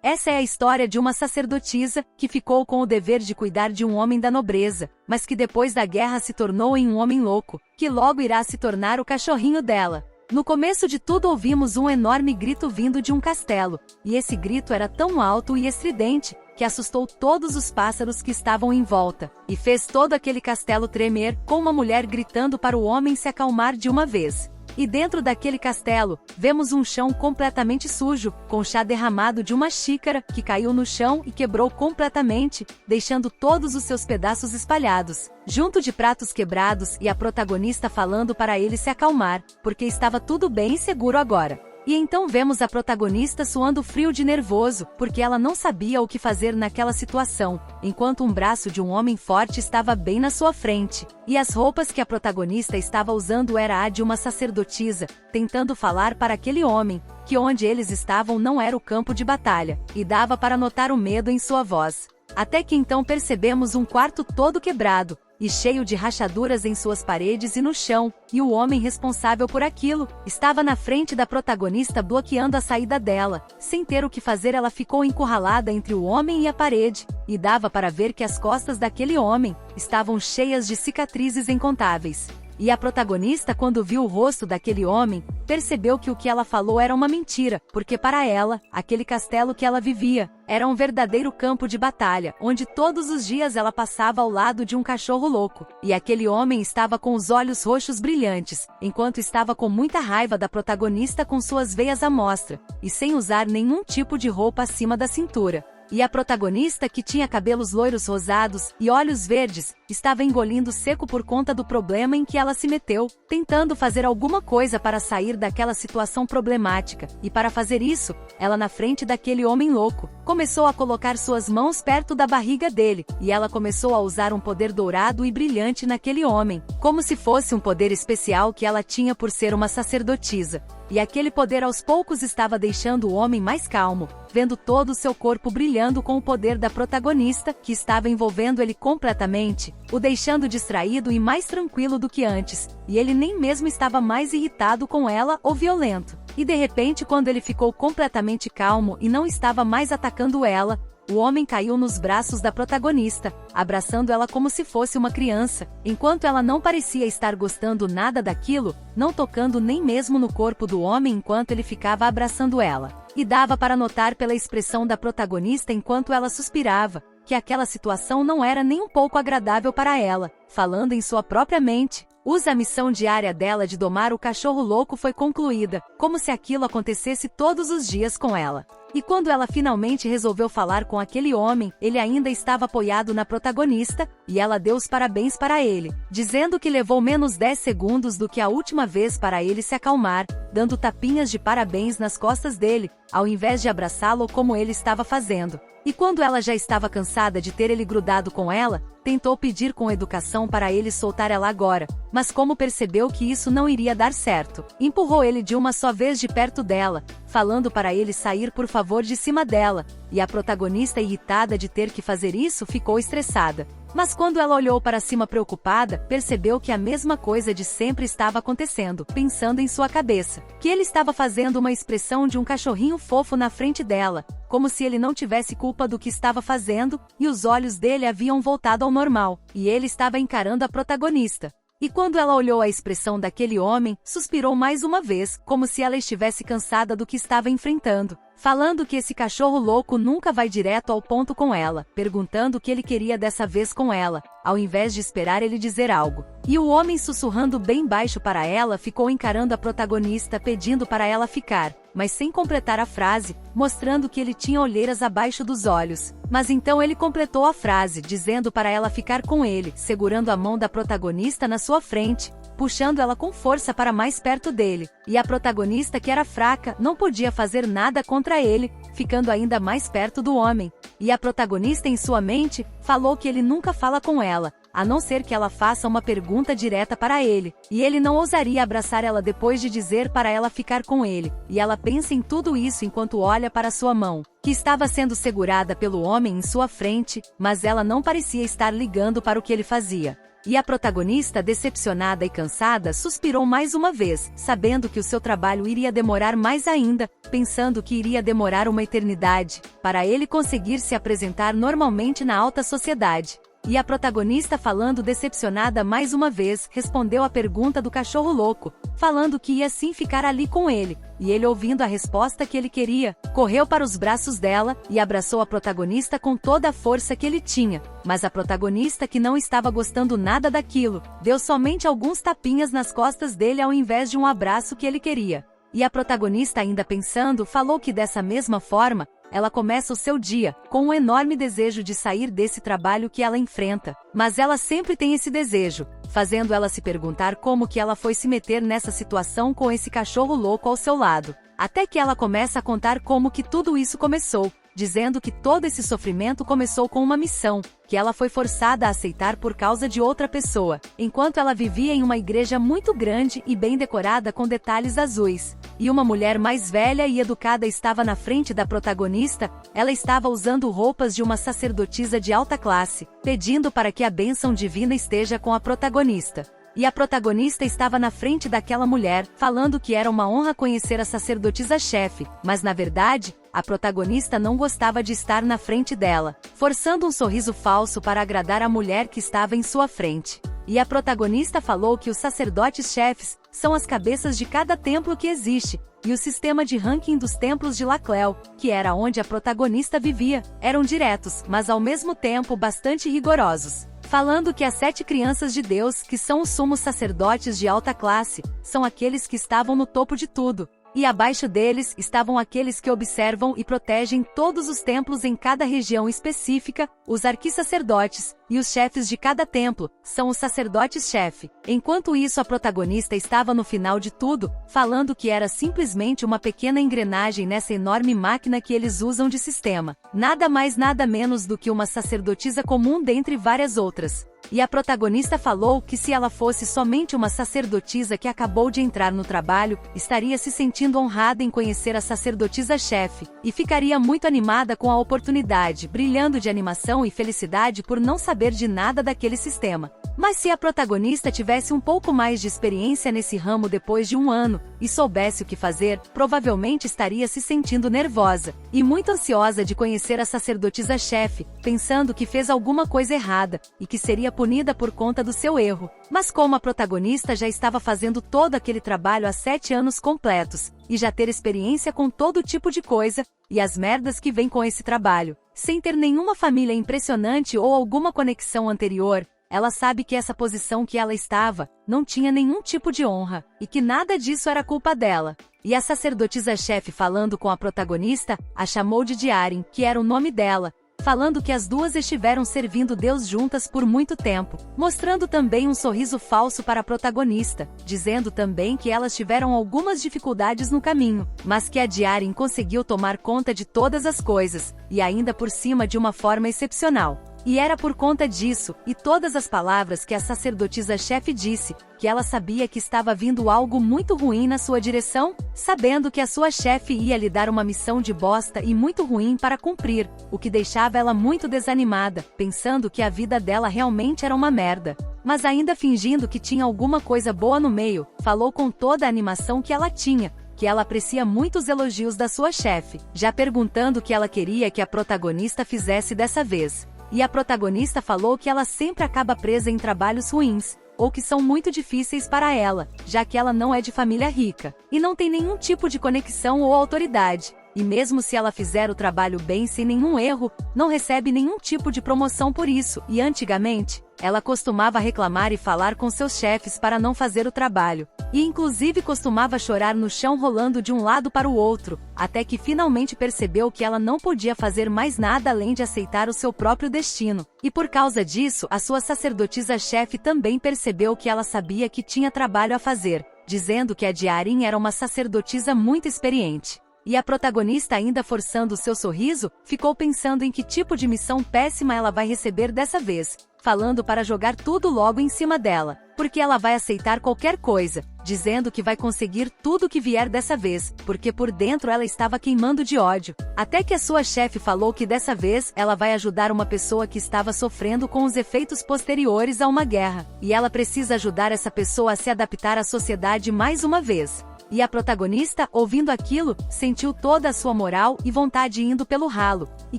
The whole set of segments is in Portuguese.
Essa é a história de uma sacerdotisa, que ficou com o dever de cuidar de um homem da nobreza, mas que depois da guerra se tornou em um homem louco, que logo irá se tornar o cachorrinho dela. No começo de tudo ouvimos um enorme grito vindo de um castelo, e esse grito era tão alto e estridente, que assustou todos os pássaros que estavam em volta, e fez todo aquele castelo tremer, com uma mulher gritando para o homem se acalmar de uma vez. E dentro daquele castelo, vemos um chão completamente sujo, com chá derramado de uma xícara, que caiu no chão e quebrou completamente, deixando todos os seus pedaços espalhados, junto de pratos quebrados e a protagonista falando para ele se acalmar, porque estava tudo bem e seguro agora. E então vemos a protagonista suando frio de nervoso, porque ela não sabia o que fazer naquela situação, enquanto um braço de um homem forte estava bem na sua frente. E as roupas que a protagonista estava usando era a de uma sacerdotisa, tentando falar para aquele homem, que onde eles estavam não era o campo de batalha, e dava para notar o medo em sua voz. Até que então percebemos um quarto todo quebrado, e cheio de rachaduras em suas paredes e no chão, e o homem responsável por aquilo estava na frente da protagonista bloqueando a saída dela. Sem ter o que fazer, ela ficou encurralada entre o homem e a parede, e dava para ver que as costas daquele homem estavam cheias de cicatrizes incontáveis. E a protagonista, quando viu o rosto daquele homem, percebeu que o que ela falou era uma mentira, porque para ela, aquele castelo que ela vivia, era um verdadeiro campo de batalha, onde todos os dias ela passava ao lado de um cachorro louco, e aquele homem estava com os olhos roxos brilhantes, enquanto estava com muita raiva da protagonista com suas veias à mostra, e sem usar nenhum tipo de roupa acima da cintura. E a protagonista, que tinha cabelos loiros rosados e olhos verdes, estava engolindo seco por conta do problema em que ela se meteu, tentando fazer alguma coisa para sair daquela situação problemática, e para fazer isso, ela na frente daquele homem louco, começou a colocar suas mãos perto da barriga dele, e ela começou a usar um poder dourado e brilhante naquele homem, como se fosse um poder especial que ela tinha por ser uma sacerdotisa. E aquele poder aos poucos estava deixando o homem mais calmo, vendo todo o seu corpo brilhando com o poder da protagonista, que estava envolvendo ele completamente, o deixando distraído e mais tranquilo do que antes, e ele nem mesmo estava mais irritado com ela ou violento. E de repente, quando ele ficou completamente calmo e não estava mais atacando ela, o homem caiu nos braços da protagonista, abraçando ela como se fosse uma criança, enquanto ela não parecia estar gostando nada daquilo, não tocando nem mesmo no corpo do homem enquanto ele ficava abraçando ela. E dava para notar pela expressão da protagonista enquanto ela suspirava, que aquela situação não era nem um pouco agradável para ela. Falando em sua própria mente, a missão diária dela de domar o cachorro louco foi concluída, como se aquilo acontecesse todos os dias com ela. E quando ela finalmente resolveu falar com aquele homem, ele ainda estava apoiado na protagonista, e ela deu os parabéns para ele, dizendo que levou menos 10 segundos do que a última vez para ele se acalmar, dando tapinhas de parabéns nas costas dele, ao invés de abraçá-lo como ele estava fazendo. E quando ela já estava cansada de ter ele grudado com ela, tentou pedir com educação para ele soltar ela agora, mas como percebeu que isso não iria dar certo, empurrou ele de uma só vez de perto dela, falando para ele sair por favor de cima dela, e a protagonista, irritada de ter que fazer isso, ficou estressada. Mas quando ela olhou para cima preocupada, percebeu que a mesma coisa de sempre estava acontecendo, pensando em sua cabeça, que ele estava fazendo uma expressão de um cachorrinho fofo na frente dela, como se ele não tivesse culpa do que estava fazendo, e os olhos dele haviam voltado ao normal, e ele estava encarando a protagonista. E quando ela olhou a expressão daquele homem, suspirou mais uma vez, como se ela estivesse cansada do que estava enfrentando, falando que esse cachorro louco nunca vai direto ao ponto com ela, perguntando o que ele queria dessa vez com ela, ao invés de esperar ele dizer algo. E o homem, sussurrando bem baixo para ela, ficou encarando a protagonista, pedindo para ela ficar, mas sem completar a frase, mostrando que ele tinha olheiras abaixo dos olhos. Mas então ele completou a frase, dizendo para ela ficar com ele, segurando a mão da protagonista na sua frente, puxando ela com força para mais perto dele. E a protagonista, que era fraca, não podia fazer nada contra ele, ficando ainda mais perto do homem. E a protagonista, em sua mente, falou que ele nunca fala com ela, a não ser que ela faça uma pergunta direta para ele, e ele não ousaria abraçar ela depois de dizer para ela ficar com ele. E ela pensa em tudo isso enquanto olha para sua mão, que estava sendo segurada pelo homem em sua frente, mas ela não parecia estar ligando para o que ele fazia. E a protagonista, decepcionada e cansada, suspirou mais uma vez, sabendo que o seu trabalho iria demorar mais ainda, pensando que iria demorar uma eternidade, para ele conseguir se apresentar normalmente na alta sociedade. E a protagonista, falando decepcionada mais uma vez, respondeu à pergunta do cachorro louco, falando que ia sim ficar ali com ele, e ele, ouvindo a resposta que ele queria, correu para os braços dela, e abraçou a protagonista com toda a força que ele tinha, mas a protagonista, que não estava gostando nada daquilo, deu somente alguns tapinhas nas costas dele ao invés de um abraço que ele queria. E a protagonista, ainda pensando, falou que dessa mesma forma, ela começa o seu dia, com um enorme desejo de sair desse trabalho que ela enfrenta. Mas ela sempre tem esse desejo, fazendo ela se perguntar como que ela foi se meter nessa situação com esse cachorro louco ao seu lado. Até que ela começa a contar como que tudo isso começou, dizendo que todo esse sofrimento começou com uma missão, que ela foi forçada a aceitar por causa de outra pessoa, enquanto ela vivia em uma igreja muito grande e bem decorada com detalhes azuis. E uma mulher mais velha e educada estava na frente da protagonista, ela estava usando roupas de uma sacerdotisa de alta classe, pedindo para que a bênção divina esteja com a protagonista. E a protagonista estava na frente daquela mulher, falando que era uma honra conhecer a sacerdotisa-chefe, mas na verdade, a protagonista não gostava de estar na frente dela, forçando um sorriso falso para agradar a mulher que estava em sua frente. E a protagonista falou que os sacerdotes-chefes são as cabeças de cada templo que existe, e o sistema de ranking dos templos de Lacleo, que era onde a protagonista vivia, eram diretos, mas ao mesmo tempo bastante rigorosos. Falando que as 7 crianças de Deus, que são os sumos sacerdotes de alta classe, são aqueles que estavam no topo de tudo, e abaixo deles estavam aqueles que observam e protegem todos os templos em cada região específica, os arquissacerdotes, e os chefes de cada templo, são os sacerdotes-chefe. Enquanto isso, a protagonista estava no final de tudo, falando que era simplesmente uma pequena engrenagem nessa enorme máquina que eles usam de sistema. Nada mais nada menos do que uma sacerdotisa comum dentre várias outras. E a protagonista falou que se ela fosse somente uma sacerdotisa que acabou de entrar no trabalho, estaria se sentindo honrada em conhecer a sacerdotisa-chefe, e ficaria muito animada com a oportunidade, brilhando de animação e felicidade por não saber de nada daquele sistema. Mas se a protagonista tivesse um pouco mais de experiência nesse ramo depois de um ano, e soubesse o que fazer, provavelmente estaria se sentindo nervosa, e muito ansiosa de conhecer a sacerdotisa-chefe, pensando que fez alguma coisa errada, e que seria punida por conta do seu erro. Mas como a protagonista já estava fazendo todo aquele trabalho há 7 anos completos, e já ter experiência com todo tipo de coisa, e as merdas que vêm com esse trabalho, sem ter nenhuma família impressionante ou alguma conexão anterior, ela sabe que essa posição que ela estava, não tinha nenhum tipo de honra, e que nada disso era culpa dela. E a sacerdotisa-chefe, falando com a protagonista, a chamou de Diarin, que era o nome dela, falando que as duas estiveram servindo Deus juntas por muito tempo, mostrando também um sorriso falso para a protagonista, dizendo também que elas tiveram algumas dificuldades no caminho, mas que a Diarin conseguiu tomar conta de todas as coisas, e ainda por cima de uma forma excepcional. E era por conta disso, e todas as palavras que a sacerdotisa-chefe disse, que ela sabia que estava vindo algo muito ruim na sua direção, sabendo que a sua chefe ia lhe dar uma missão de bosta e muito ruim para cumprir, o que deixava ela muito desanimada, pensando que a vida dela realmente era uma merda. Mas ainda fingindo que tinha alguma coisa boa no meio, falou com toda a animação que ela tinha, que ela aprecia muito os elogios da sua chefe, já perguntando o que ela queria que a protagonista fizesse dessa vez. E a protagonista falou que ela sempre acaba presa em trabalhos ruins, ou que são muito difíceis para ela, já que ela não é de família rica, e não tem nenhum tipo de conexão ou autoridade. E mesmo se ela fizer o trabalho bem sem nenhum erro, não recebe nenhum tipo de promoção por isso, e antigamente, ela costumava reclamar e falar com seus chefes para não fazer o trabalho, e inclusive costumava chorar no chão rolando de um lado para o outro, até que finalmente percebeu que ela não podia fazer mais nada além de aceitar o seu próprio destino. E por causa disso, a sua sacerdotisa-chefe também percebeu que ela sabia que tinha trabalho a fazer, dizendo que a Diarin era uma sacerdotisa muito experiente. E a protagonista, ainda forçando o seu sorriso, ficou pensando em que tipo de missão péssima ela vai receber dessa vez, falando para jogar tudo logo em cima dela, porque ela vai aceitar qualquer coisa, dizendo que vai conseguir tudo que vier dessa vez, porque por dentro ela estava queimando de ódio. Até que a sua chefe falou que dessa vez ela vai ajudar uma pessoa que estava sofrendo com os efeitos posteriores a uma guerra, e ela precisa ajudar essa pessoa a se adaptar à sociedade mais uma vez. E a protagonista, ouvindo aquilo, sentiu toda a sua moral e vontade indo pelo ralo, e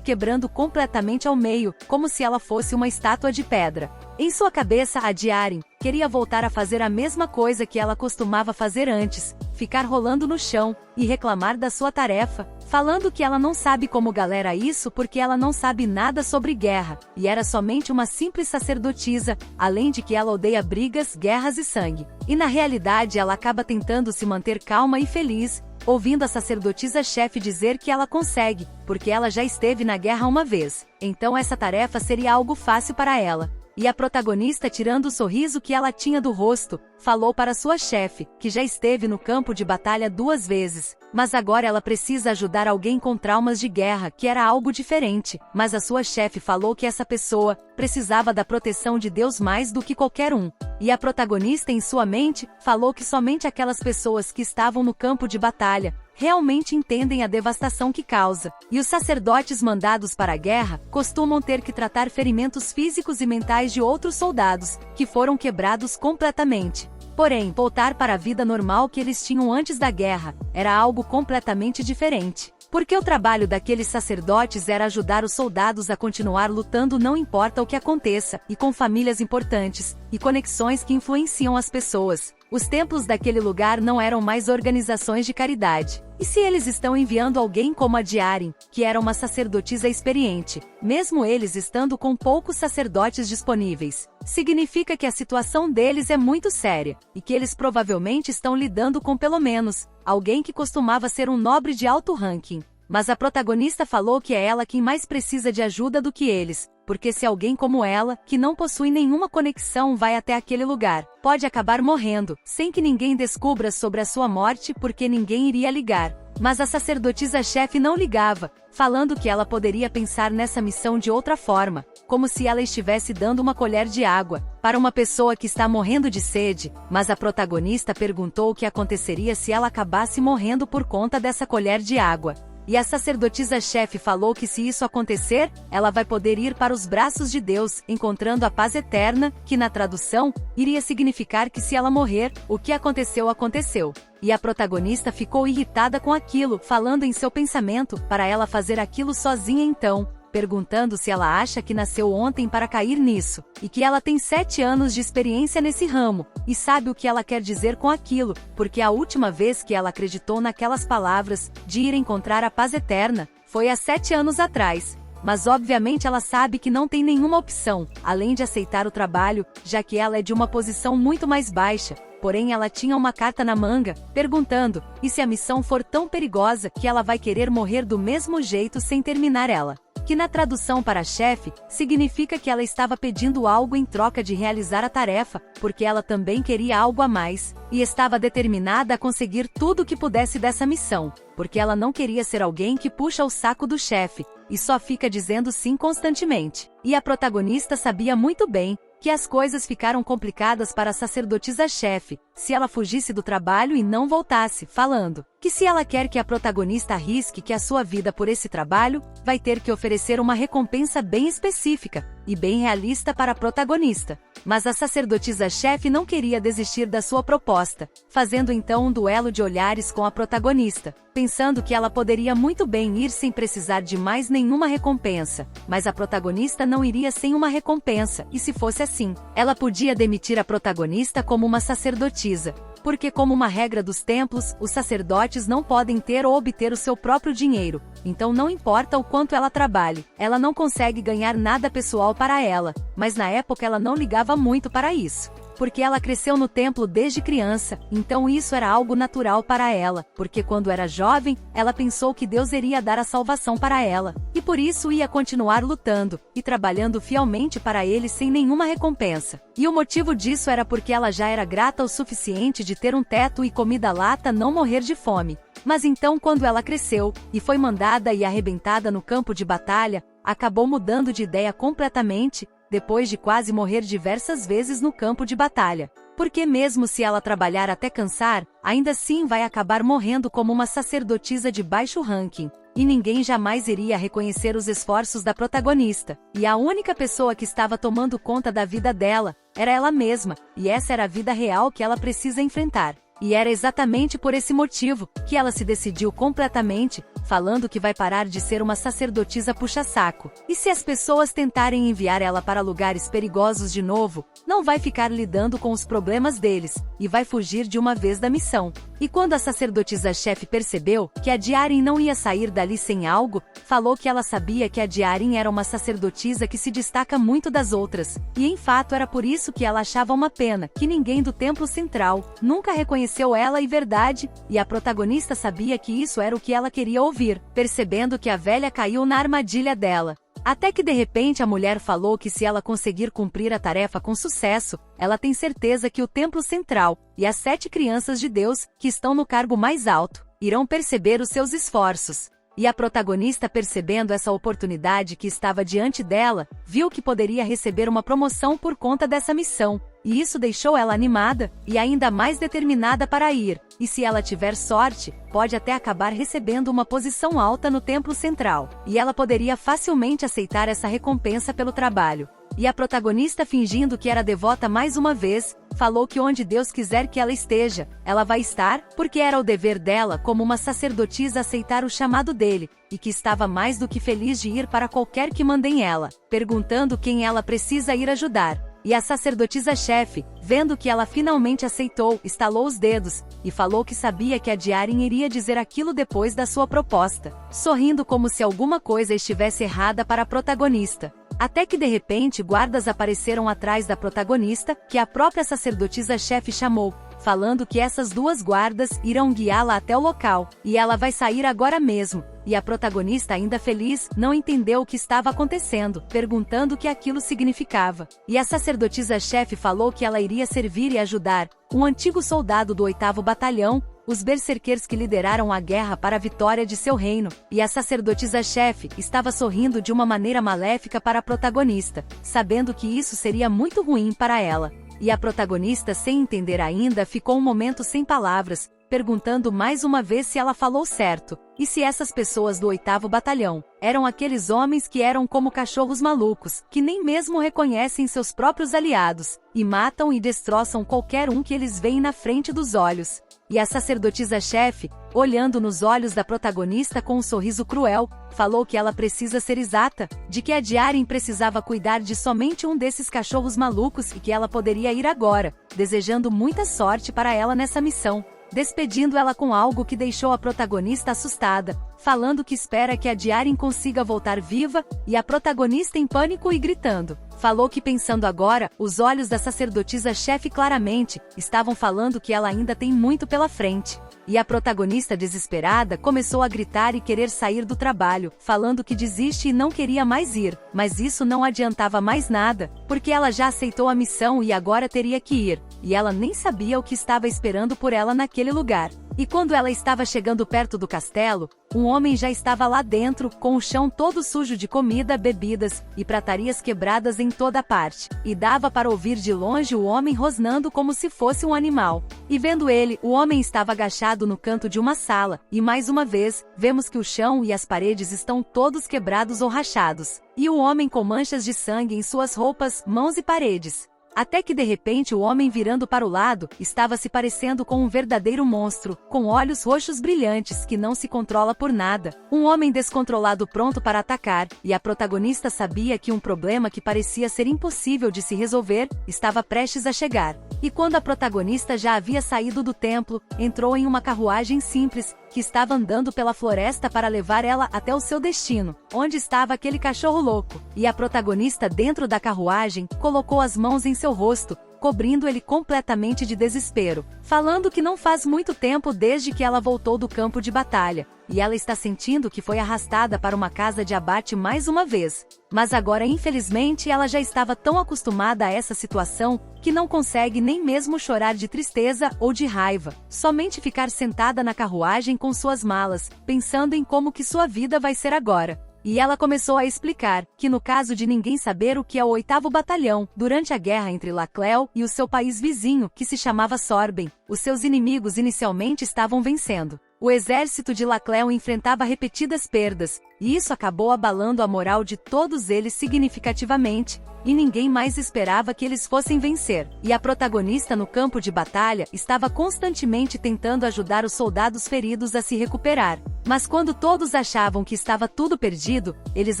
quebrando completamente ao meio, como se ela fosse uma estátua de pedra. Em sua cabeça, a Diarin queria voltar a fazer a mesma coisa que ela costumava fazer antes, ficar rolando no chão, e reclamar da sua tarefa, falando que ela não sabe como galera isso porque ela não sabe nada sobre guerra, e era somente uma simples sacerdotisa, além de que ela odeia brigas, guerras e sangue. E na realidade ela acaba tentando se manter calma e feliz, ouvindo a sacerdotisa-chefe dizer que ela consegue, porque ela já esteve na guerra uma vez, então essa tarefa seria algo fácil para ela. E a protagonista, tirando o sorriso que ela tinha do rosto, falou para sua chefe, que já esteve no campo de batalha 2 vezes, mas agora ela precisa ajudar alguém com traumas de guerra, que era algo diferente, mas a sua chefe falou que essa pessoa precisava da proteção de Deus mais do que qualquer um. E a protagonista, em sua mente, falou que somente aquelas pessoas que estavam no campo de batalha realmente entendem a devastação que causa. E os sacerdotes mandados para a guerra costumam ter que tratar ferimentos físicos e mentais de outros soldados, que foram quebrados completamente. Porém, voltar para a vida normal que eles tinham antes da guerra era algo completamente diferente. Porque o trabalho daqueles sacerdotes era ajudar os soldados a continuar lutando não importa o que aconteça, e com famílias importantes, e conexões que influenciam as pessoas. Os templos daquele lugar não eram mais organizações de caridade. E se eles estão enviando alguém como a Diarin, que era uma sacerdotisa experiente, mesmo eles estando com poucos sacerdotes disponíveis, significa que a situação deles é muito séria, e que eles provavelmente estão lidando com pelo menos alguém que costumava ser um nobre de alto ranking. Mas a protagonista falou que é ela quem mais precisa de ajuda do que eles, porque se alguém como ela, que não possui nenhuma conexão, vai até aquele lugar, pode acabar morrendo, sem que ninguém descubra sobre a sua morte porque ninguém iria ligar. Mas a sacerdotisa-chefe não ligava, falando que ela poderia pensar nessa missão de outra forma, como se ela estivesse dando uma colher de água para uma pessoa que está morrendo de sede, mas a protagonista perguntou o que aconteceria se ela acabasse morrendo por conta dessa colher de água. E a sacerdotisa-chefe falou que se isso acontecer, ela vai poder ir para os braços de Deus, encontrando a paz eterna, que na tradução, iria significar que se ela morrer, o que aconteceu aconteceu. E a protagonista ficou irritada com aquilo, falando em seu pensamento, para ela fazer aquilo sozinha então, perguntando se ela acha que nasceu ontem para cair nisso, e que ela tem 7 anos de experiência nesse ramo, e sabe o que ela quer dizer com aquilo, porque a última vez que ela acreditou naquelas palavras, de ir encontrar a paz eterna, foi há 7 anos atrás. Mas obviamente ela sabe que não tem nenhuma opção, além de aceitar o trabalho, já que ela é de uma posição muito mais baixa. Porém ela tinha uma carta na manga, perguntando, e se a missão for tão perigosa que ela vai querer morrer do mesmo jeito sem terminar ela? Que na tradução para chefe, significa que ela estava pedindo algo em troca de realizar a tarefa, porque ela também queria algo a mais, e estava determinada a conseguir tudo o que pudesse dessa missão, porque ela não queria ser alguém que puxa o saco do chefe, e só fica dizendo sim constantemente. E a protagonista sabia muito bem que as coisas ficaram complicadas para a sacerdotisa-chefe, se ela fugisse do trabalho e não voltasse, falando que se ela quer que a protagonista arrisque que a sua vida por esse trabalho, vai ter que oferecer uma recompensa bem específica e bem realista para a protagonista. Mas a sacerdotisa-chefe não queria desistir da sua proposta, fazendo então um duelo de olhares com a protagonista, pensando que ela poderia muito bem ir sem precisar de mais nenhuma recompensa, mas a protagonista não iria sem uma recompensa, e se fosse assim, ela podia demitir a protagonista como uma sacerdotisa, porque como uma regra dos templos, os sacerdotes não podem ter ou obter o seu próprio dinheiro, então não importa o quanto ela trabalhe, ela não consegue ganhar nada pessoal para ela, mas na época ela não ligava muito para isso. Porque ela cresceu no templo desde criança, então isso era algo natural para ela, porque quando era jovem, ela pensou que Deus iria dar a salvação para ela, e por isso ia continuar lutando, e trabalhando fielmente para ele sem nenhuma recompensa. E o motivo disso era porque ela já era grata o suficiente de ter um teto e comida lata não morrer de fome. Mas então quando ela cresceu, e foi mandada e arrebentada no campo de batalha, acabou mudando de ideia completamente, depois de quase morrer diversas vezes no campo de batalha. Porque mesmo se ela trabalhar até cansar, ainda assim vai acabar morrendo como uma sacerdotisa de baixo ranking. E ninguém jamais iria reconhecer os esforços da protagonista. E a única pessoa que estava tomando conta da vida dela era ela mesma, e essa era a vida real que ela precisa enfrentar. E era exatamente por esse motivo que ela se decidiu completamente, falando que vai parar de ser uma sacerdotisa puxa-saco. E se as pessoas tentarem enviar ela para lugares perigosos de novo, não vai ficar lidando com os problemas deles, e vai fugir de uma vez da missão. E quando a sacerdotisa-chefe percebeu que a Diarin não ia sair dali sem algo, falou que ela sabia que a Diarin era uma sacerdotisa que se destaca muito das outras. E em fato era por isso que ela achava uma pena que ninguém do Templo Central nunca reconheceu ela e verdade, e a protagonista sabia que isso era o que ela queria ouvir, percebendo que a velha caiu na armadilha dela. Até que de repente a mulher falou que se ela conseguir cumprir a tarefa com sucesso, ela tem certeza que o Templo Central e as 7 crianças de Deus, que estão no cargo mais alto, irão perceber os seus esforços. E a protagonista, percebendo essa oportunidade que estava diante dela, viu que poderia receber uma promoção por conta dessa missão. E isso deixou ela animada e ainda mais determinada para ir. E se ela tiver sorte, pode até acabar recebendo uma posição alta no Templo Central. E ela poderia facilmente aceitar essa recompensa pelo trabalho. E a protagonista, fingindo que era devota mais uma vez, falou que onde Deus quiser que ela esteja, ela vai estar, porque era o dever dela como uma sacerdotisa aceitar o chamado dele, e que estava mais do que feliz de ir para qualquer que mandem ela, perguntando quem ela precisa ir ajudar. E a sacerdotisa-chefe, vendo que ela finalmente aceitou, estalou os dedos, e falou que sabia que a Diarin iria dizer aquilo depois da sua proposta, sorrindo como se alguma coisa estivesse errada para a protagonista. Até que de repente guardas apareceram atrás da protagonista, que a própria sacerdotisa-chefe chamou, falando que essas 2 guardas irão guiá-la até o local, e ela vai sair agora mesmo. E a protagonista, ainda feliz, não entendeu o que estava acontecendo, perguntando o que aquilo significava. E a sacerdotisa-chefe falou que ela iria servir e ajudar um antigo soldado do 8º Batalhão, os berserkers que lideraram a guerra para a vitória de seu reino. E a sacerdotisa-chefe estava sorrindo de uma maneira maléfica para a protagonista, sabendo que isso seria muito ruim para ela. E a protagonista, sem entender ainda, ficou um momento sem palavras, perguntando mais uma vez se ela falou certo, e se essas pessoas do 8º Batalhão eram aqueles homens que eram como cachorros malucos, que nem mesmo reconhecem seus próprios aliados, e matam e destroçam qualquer um que eles veem na frente dos olhos. E a sacerdotisa-chefe, olhando nos olhos da protagonista com um sorriso cruel, falou que ela precisa ser exata, de que a Diarin precisava cuidar de somente um desses cachorros malucos e que ela poderia ir agora, desejando muita sorte para ela nessa missão, despedindo ela com algo que deixou a protagonista assustada, falando que espera que a Diarin consiga voltar viva, e a protagonista em pânico e gritando. Falou que pensando agora, os olhos da sacerdotisa-chefe claramente estavam falando que ela ainda tem muito pela frente. E a protagonista, desesperada, começou a gritar e querer sair do trabalho, falando que desiste e não queria mais ir, mas isso não adiantava mais nada, porque ela já aceitou a missão e agora teria que ir, e ela nem sabia o que estava esperando por ela naquele lugar. E quando ela estava chegando perto do castelo, um homem já estava lá dentro, com o chão todo sujo de comida, bebidas e pratarias quebradas em toda parte. E dava para ouvir de longe o homem rosnando como se fosse um animal. E vendo ele, o homem estava agachado no canto de uma sala, e mais uma vez, vemos que o chão e as paredes estão todos quebrados ou rachados. E o homem com manchas de sangue em suas roupas, mãos e paredes. Até que de repente o homem, virando para o lado, estava se parecendo com um verdadeiro monstro, com olhos roxos brilhantes que não se controla por nada. Um homem descontrolado pronto para atacar, e a protagonista sabia que um problema que parecia ser impossível de se resolver, estava prestes a chegar. E quando a protagonista já havia saído do templo, entrou em uma carruagem simples, que estava andando pela floresta para levar ela até o seu destino, onde estava aquele cachorro louco. E a protagonista, dentro da carruagem, colocou as mãos em seu rosto, cobrindo ele completamente de desespero, falando que não faz muito tempo desde que ela voltou do campo de batalha, e ela está sentindo que foi arrastada para uma casa de abate mais uma vez. Mas agora, infelizmente, ela já estava tão acostumada a essa situação, que não consegue nem mesmo chorar de tristeza ou de raiva, somente ficar sentada na carruagem com suas malas, pensando em como que sua vida vai ser agora. E ela começou a explicar que no caso de ninguém saber o que é o 8º Batalhão, durante a guerra entre Lacleo e o seu país vizinho, que se chamava Sorben, os seus inimigos inicialmente estavam vencendo. O exército de Lacleo enfrentava repetidas perdas, e isso acabou abalando a moral de todos eles significativamente, e ninguém mais esperava que eles fossem vencer. E a protagonista no campo de batalha estava constantemente tentando ajudar os soldados feridos a se recuperar. Mas quando todos achavam que estava tudo perdido, eles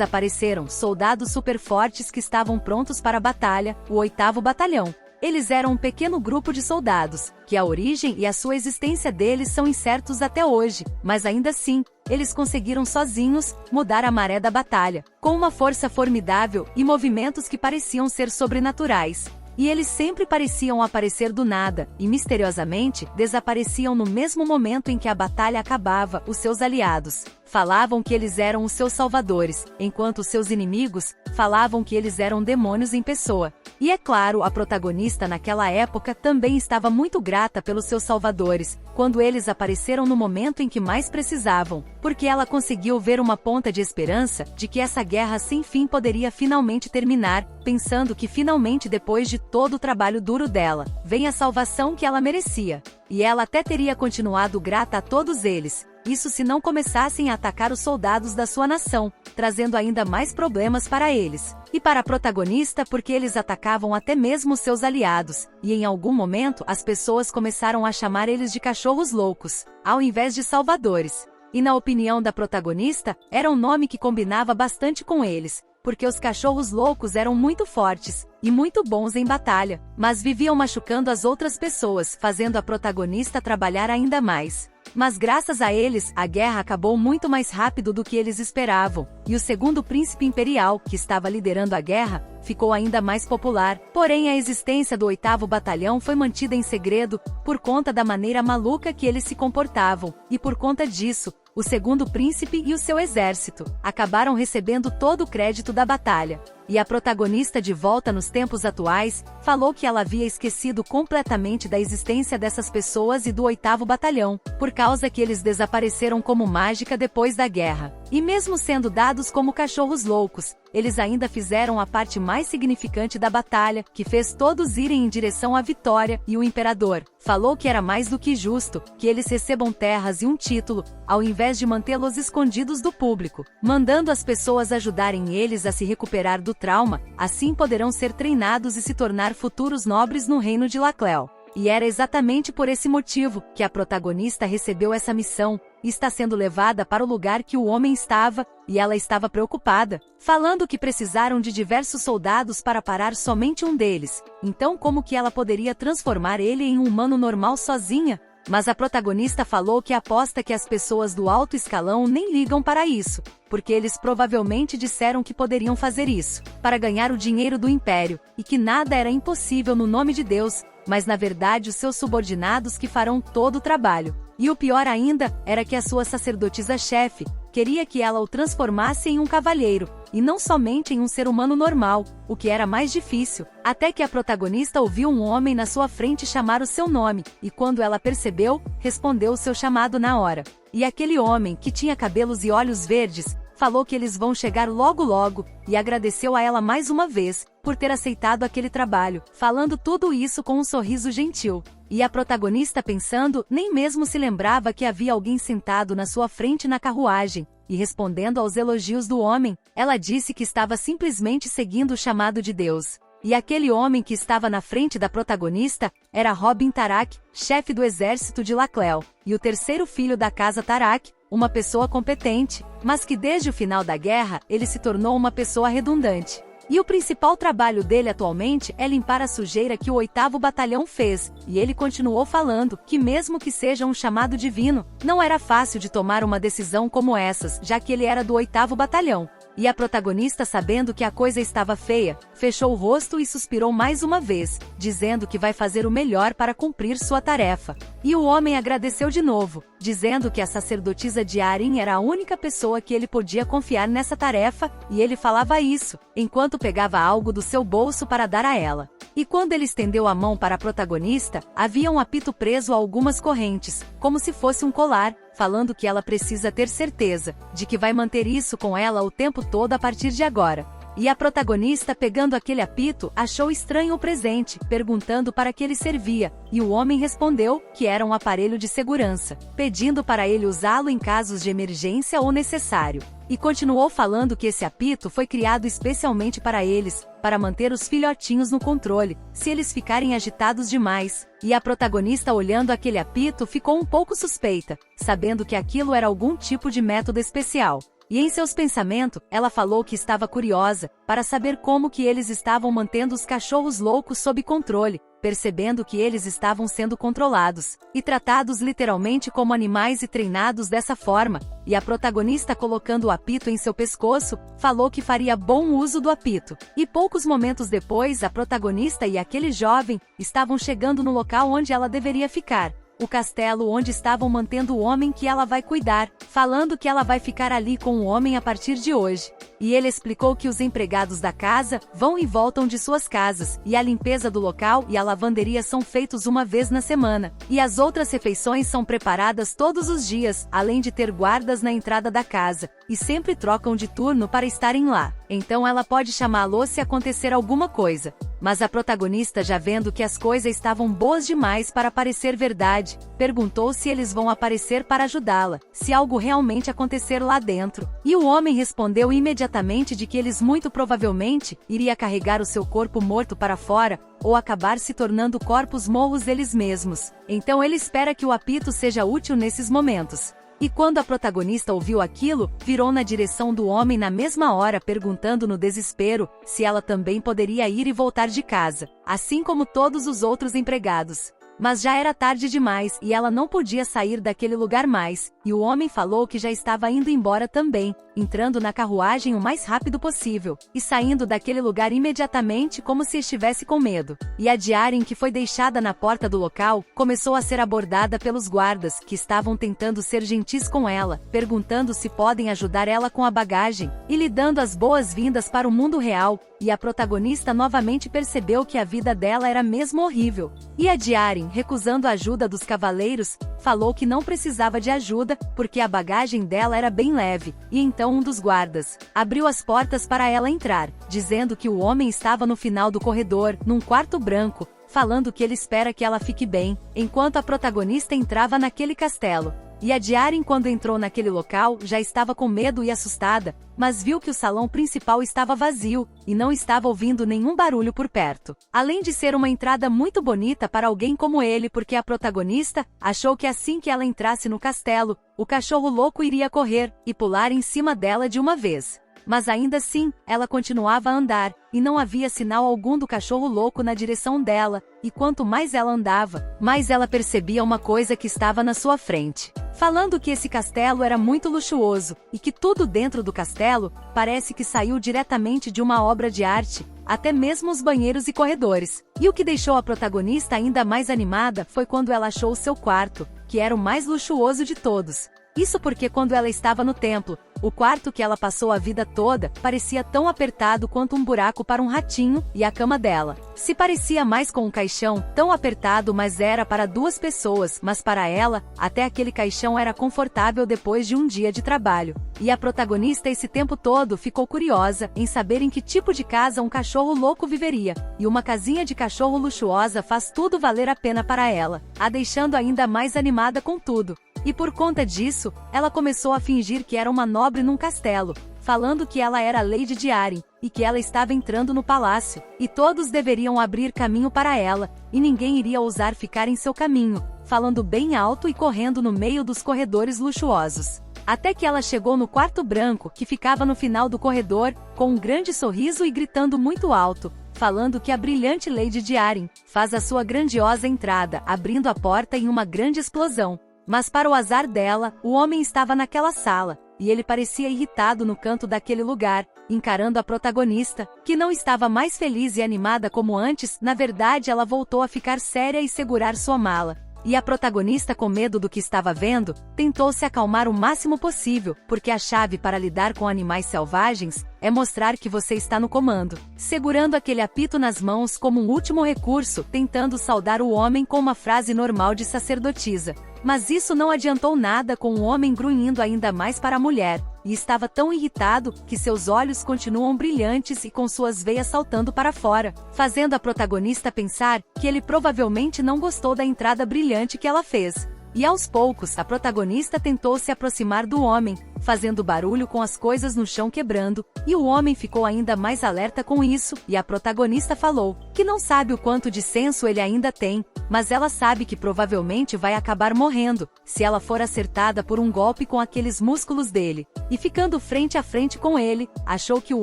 apareceram, soldados super fortes que estavam prontos para a batalha, o 8º Batalhão. Eles eram um pequeno grupo de soldados, que a origem e a sua existência deles são incertos até hoje, mas ainda assim, eles conseguiram sozinhos mudar a maré da batalha, com uma força formidável e movimentos que pareciam ser sobrenaturais. E eles sempre pareciam aparecer do nada, e misteriosamente, desapareciam no mesmo momento em que a batalha acabava. Os seus aliados falavam que eles eram os seus salvadores, enquanto os seus inimigos falavam que eles eram demônios em pessoa. E é claro, a protagonista naquela época também estava muito grata pelos seus salvadores, quando eles apareceram no momento em que mais precisavam, porque ela conseguiu ver uma ponta de esperança de que essa guerra sem fim poderia finalmente terminar, pensando que finalmente, depois de todo o trabalho duro dela, vem a salvação que ela merecia. E ela até teria continuado grata a todos eles, isso se não começassem a atacar os soldados da sua nação, trazendo ainda mais problemas para eles. E para a protagonista, porque eles atacavam até mesmo seus aliados, e em algum momento as pessoas começaram a chamar eles de cachorros loucos, ao invés de salvadores. E na opinião da protagonista, era um nome que combinava bastante com eles, porque os cachorros loucos eram muito fortes e muito bons em batalha, mas viviam machucando as outras pessoas, fazendo a protagonista trabalhar ainda mais. Mas graças a eles, a guerra acabou muito mais rápido do que eles esperavam, e o segundo príncipe imperial, que estava liderando a guerra, ficou ainda mais popular. Porém, a existência do 8º Batalhão foi mantida em segredo, por conta da maneira maluca que eles se comportavam, e por conta disso, o segundo príncipe e o seu exército acabaram recebendo todo o crédito da batalha. E a protagonista, de volta nos tempos atuais, falou que ela havia esquecido completamente da existência dessas pessoas e do 8º Batalhão, por causa que eles desapareceram como mágica depois da guerra. E mesmo sendo dados como cachorros loucos, eles ainda fizeram a parte mais significante da batalha, que fez todos irem em direção à vitória, e o imperador falou que era mais do que justo que eles recebam terras e um título, ao invés de mantê-los escondidos do público, mandando as pessoas ajudarem eles a se recuperar do trauma, assim poderão ser treinados e se tornar futuros nobres no reino de Lacleo. E era exatamente por esse motivo que a protagonista recebeu essa missão, e está sendo levada para o lugar que o homem estava, e ela estava preocupada, falando que precisaram de diversos soldados para parar somente um deles. Então como que ela poderia transformar ele em um humano normal sozinha? Mas a protagonista falou que aposta que as pessoas do alto escalão nem ligam para isso, porque eles provavelmente disseram que poderiam fazer isso para ganhar o dinheiro do império, e que nada era impossível no nome de Deus, mas na verdade os seus subordinados que farão todo o trabalho. E o pior ainda, era que a sua sacerdotisa-chefe queria que ela o transformasse em um cavalheiro, e não somente em um ser humano normal, o que era mais difícil, até que a protagonista ouviu um homem na sua frente chamar o seu nome, e quando ela percebeu, respondeu o seu chamado na hora. E aquele homem, que tinha cabelos e olhos verdes, falou que eles vão chegar logo logo, e agradeceu a ela mais uma vez, por ter aceitado aquele trabalho, falando tudo isso com um sorriso gentil. E a protagonista, pensando, nem mesmo se lembrava que havia alguém sentado na sua frente na carruagem, e respondendo aos elogios do homem, ela disse que estava simplesmente seguindo o chamado de Deus. E aquele homem que estava na frente da protagonista era Robin Tarak, chefe do exército de Lacleo, e o terceiro filho da casa Tarak, uma pessoa competente, mas que desde o final da guerra ele se tornou uma pessoa redundante. E o principal trabalho dele atualmente é limpar a sujeira que o 8º Batalhão fez, e ele continuou falando que mesmo que seja um chamado divino, não era fácil de tomar uma decisão como essas, já que ele era do 8º Batalhão. E a protagonista, sabendo que a coisa estava feia, fechou o rosto e suspirou mais uma vez, dizendo que vai fazer o melhor para cumprir sua tarefa. E o homem agradeceu de novo, dizendo que a sacerdotisa de Arin era a única pessoa que ele podia confiar nessa tarefa, e ele falava isso, enquanto pegava algo do seu bolso para dar a ela. E quando ele estendeu a mão para a protagonista, havia um apito preso a algumas correntes, como se fosse um colar, falando que ela precisa ter certeza de que vai manter isso com ela o tempo todo a partir de agora. E a protagonista, pegando aquele apito, achou estranho o presente, perguntando para que ele servia, e o homem respondeu que era um aparelho de segurança, pedindo para ele usá-lo em casos de emergência ou necessário. E continuou falando que esse apito foi criado especialmente para eles, para manter os filhotinhos no controle, se eles ficarem agitados demais. E a protagonista, olhando aquele apito, ficou um pouco suspeita, sabendo que aquilo era algum tipo de método especial. E em seus pensamentos, ela falou que estava curiosa, para saber como que eles estavam mantendo os cachorros loucos sob controle, percebendo que eles estavam sendo controlados, e tratados literalmente como animais e treinados dessa forma. E a protagonista, colocando o apito em seu pescoço, falou que faria bom uso do apito. E poucos momentos depois, a protagonista e aquele jovem estavam chegando no local onde ela deveria ficar. O castelo onde estavam mantendo o homem que ela vai cuidar, falando que ela vai ficar ali com o homem a partir de hoje. E ele explicou que os empregados da casa vão e voltam de suas casas, e a limpeza do local e a lavanderia são feitos uma vez na semana, e as outras refeições são preparadas todos os dias, além de ter guardas na entrada da casa, e sempre trocam de turno para estarem lá. Então ela pode chamá-lo se acontecer alguma coisa. Mas a protagonista, já vendo que as coisas estavam boas demais para parecer verdade, perguntou se eles vão aparecer para ajudá-la, se algo realmente acontecer lá dentro. E o homem respondeu imediatamente de que eles muito provavelmente iria carregar o seu corpo morto para fora, ou acabar se tornando corpos morros eles mesmos. Então ele espera que o apito seja útil nesses momentos. E quando a protagonista ouviu aquilo, virou na direção do homem na mesma hora, perguntando no desespero se ela também poderia ir e voltar de casa, assim como todos os outros empregados. Mas já era tarde demais e ela não podia sair daquele lugar mais, e o homem falou que já estava indo embora também, entrando na carruagem o mais rápido possível, e saindo daquele lugar imediatamente como se estivesse com medo. E a Diaren, que foi deixada na porta do local, começou a ser abordada pelos guardas, que estavam tentando ser gentis com ela, perguntando se podem ajudar ela com a bagagem, e lhe dando as boas-vindas para o mundo real. E a protagonista novamente percebeu que a vida dela era mesmo horrível. E a Diaren, recusando a ajuda dos cavaleiros, falou que não precisava de ajuda, porque a bagagem dela era bem leve, e então um dos guardas abriu as portas para ela entrar, dizendo que o homem estava no final do corredor, num quarto branco, falando que ele espera que ela fique bem, enquanto a protagonista entrava naquele castelo. E a Diaren, quando entrou naquele local, já estava com medo e assustada, mas viu que o salão principal estava vazio, e não estava ouvindo nenhum barulho por perto. Além de ser uma entrada muito bonita para alguém como ele, porque a protagonista achou que assim que ela entrasse no castelo, o cachorro louco iria correr e pular em cima dela de uma vez. Mas ainda assim, ela continuava a andar, e não havia sinal algum do cachorro louco na direção dela, e quanto mais ela andava, mais ela percebia uma coisa que estava na sua frente. Falando que esse castelo era muito luxuoso, e que tudo dentro do castelo parece que saiu diretamente de uma obra de arte, até mesmo os banheiros e corredores. E o que deixou a protagonista ainda mais animada foi quando ela achou o seu quarto, que era o mais luxuoso de todos. Isso porque quando ela estava no templo, o quarto que ela passou a vida toda parecia tão apertado quanto um buraco para um ratinho, e a cama dela se parecia mais com um caixão, tão apertado, mas era para duas pessoas, mas para ela, até aquele caixão era confortável depois de um dia de trabalho. E a protagonista esse tempo todo ficou curiosa em saber em que tipo de casa um cachorro louco viveria, e uma casinha de cachorro luxuosa faz tudo valer a pena para ela, a deixando ainda mais animada com tudo. E por conta disso, ela começou a fingir que era uma nobre num castelo, falando que ela era a Lady Diaren, e que ela estava entrando no palácio, e todos deveriam abrir caminho para ela, e ninguém iria ousar ficar em seu caminho, falando bem alto e correndo no meio dos corredores luxuosos. Até que ela chegou no quarto branco, que ficava no final do corredor, com um grande sorriso e gritando muito alto, falando que a brilhante Lady Diaren faz a sua grandiosa entrada, abrindo a porta em uma grande explosão. Mas para o azar dela, o homem estava naquela sala, e ele parecia irritado no canto daquele lugar, encarando a protagonista, que não estava mais feliz e animada como antes. Na verdade, ela voltou a ficar séria e segurar sua mala. E a protagonista, com medo do que estava vendo, tentou se acalmar o máximo possível, porque a chave para lidar com animais selvagens é mostrar que você está no comando. Segurando aquele apito nas mãos como um último recurso, tentando saudar o homem com uma frase normal de sacerdotisa. Mas isso não adiantou nada, com o homem grunhindo ainda mais para a mulher, e estava tão irritado que seus olhos continuam brilhantes e com suas veias saltando para fora, fazendo a protagonista pensar que ele provavelmente não gostou da entrada brilhante que ela fez. E aos poucos, a protagonista tentou se aproximar do homem, fazendo barulho com as coisas no chão quebrando, e o homem ficou ainda mais alerta com isso, e a protagonista falou que não sabe o quanto de senso ele ainda tem, mas ela sabe que provavelmente vai acabar morrendo, se ela for acertada por um golpe com aqueles músculos dele. E ficando frente a frente com ele, achou que o